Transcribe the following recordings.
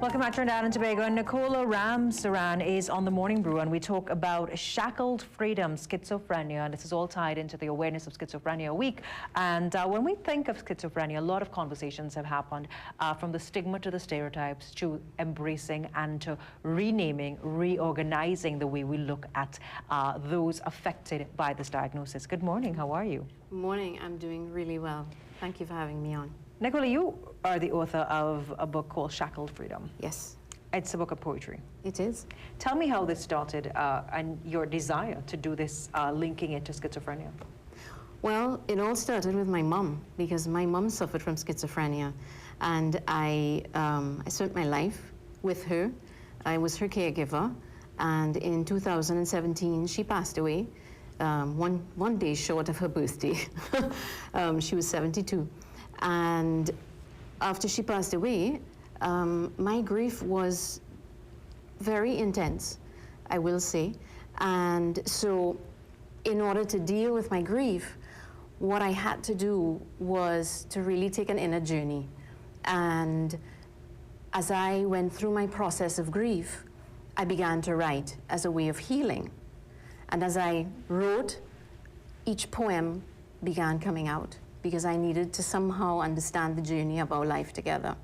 Welcome back to Trinidad and Tobago. And Nicola Ramsaran is on the Morning Brew, and we talk about Shackled Freedom, schizophrenia, and this is all tied into the awareness of Schizophrenia Week. And when we think of schizophrenia, a lot of conversations have happened from the stigma to the stereotypes to embracing and to renaming, reorganizing the way we look at those affected by this diagnosis. Good morning, how are you? Good morning, I'm doing really well. Thank you for having me on. Nicola, you are the author of a book called Shackled Freedom. Yes. It's a book of poetry. It is. Tell me how this started and your desire to do this, linking it to schizophrenia. Well, it all started with my mum, because my mum suffered from schizophrenia, and I spent my life with her. I was her caregiver, and in 2017, she passed away, one day short of her birthday. She was 72. And after she passed away, my grief was very intense, I will say. And so in order to deal with my grief, what I had to do was to really take an inner journey. And as I went through my process of grief, I began to write as a way of healing. And as I wrote, each poem began coming out, because I needed to somehow understand the journey of our life together.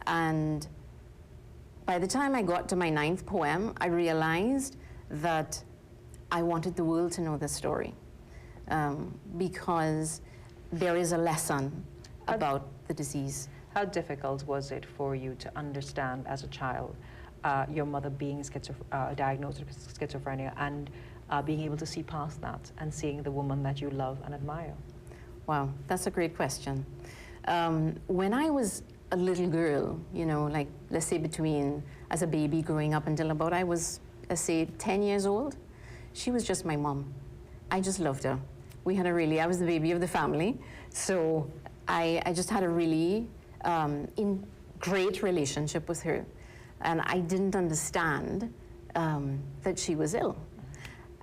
And by the time I got to my 9th poem, I realized that I wanted the world to know the story, because there is a lesson about the disease. How difficult was it for you to understand as a child your mother being diagnosed with schizophrenia and being able to see past that and seeing the woman that you love and admire? Wow, that's a great question. When I was a little girl, you know, like let's say as a baby growing up until about I was, let's say 10 years old, she was just my mom. I just loved her. I was the baby of the family, so I just had a really great relationship with her. And I didn't understand that she was ill.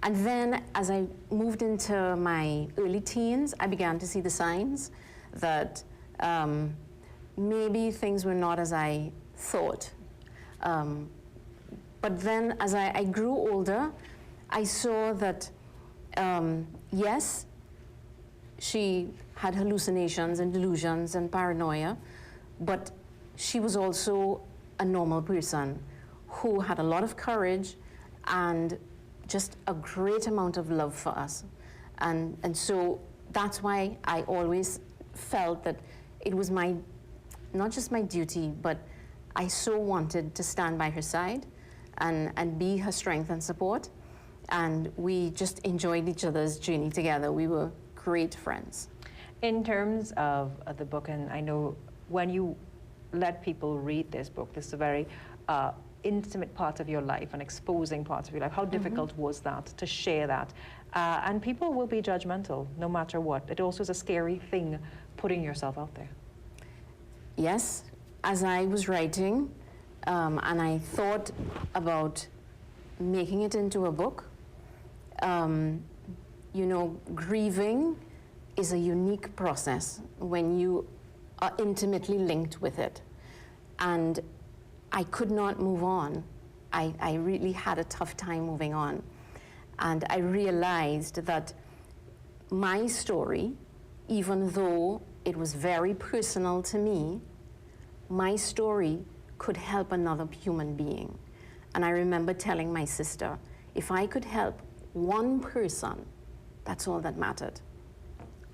And then as I moved into my early teens, I began to see the signs that maybe things were not as I thought. But then as I grew older, I saw that, yes, she had hallucinations and delusions and paranoia, but she was also a normal person who had a lot of courage and just a great amount of love for us. And so that's why I always felt that it was not just my duty, but I so wanted to stand by her side and be her strength and support. And we just enjoyed each other's journey together. We were great friends. In terms of the book, and I know when you let people read this book, this is a very intimate part of your life, an exposing part of your life. How difficult was that to share that? And people will be judgmental no matter what. It also is a scary thing, putting yourself out there. Yes, as I was writing and I thought about making it into a book, you know, grieving is a unique process when you are intimately linked with it. And I could not move on. I really had a tough time moving on. And I realized that my story, even though it was very personal to me, my story could help another human being. And I remember telling my sister, if I could help one person, that's all that mattered.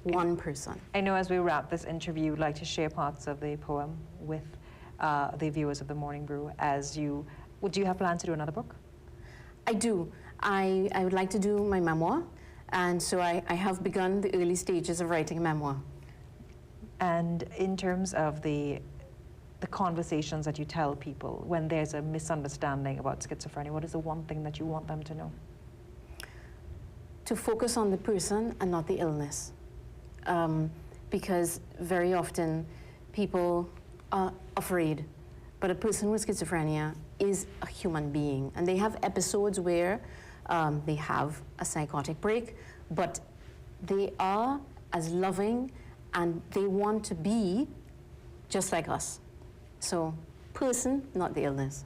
One person. I know as we wrap this interview, you'd like to share parts of the poem with the viewers of the Morning Brew. Do you have plans to do another book? I do. I would like to do my memoir, and so I have begun the early stages of writing a memoir. And in terms of the conversations that you tell people when there's a misunderstanding about schizophrenia, what is the one thing that you want them to know? To focus on the person and not the illness. Because very often people are afraid, but a person with schizophrenia is a human being, and they have episodes where they have a psychotic break, but they are as loving and they want to be just like us. So person, not the illness.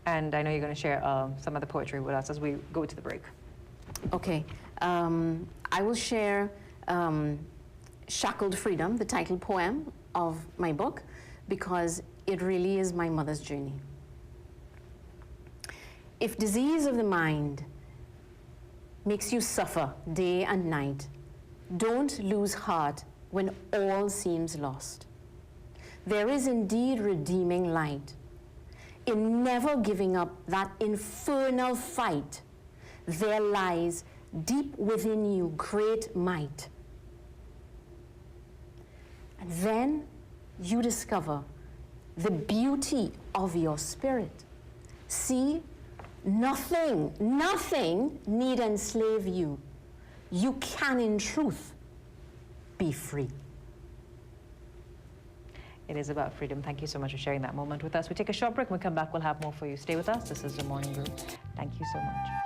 And I know you're going to share some of the poetry with us as we go to the break. Okay. I will share Shackled Freedom, the title poem of my book, because it really is my mother's journey. If disease of the mind makes you suffer day and night, don't lose heart when all seems lost. There is indeed redeeming light in never giving up that infernal fight. There lies deep within you great might. And then you discover the beauty of your spirit. See, nothing need enslave you. You can in truth be free. It is about freedom. Thank you so much for sharing that moment with us. We take a short break. When we come back, we'll have more for you. Stay with us. This is the Morning Brew. Thank you so much.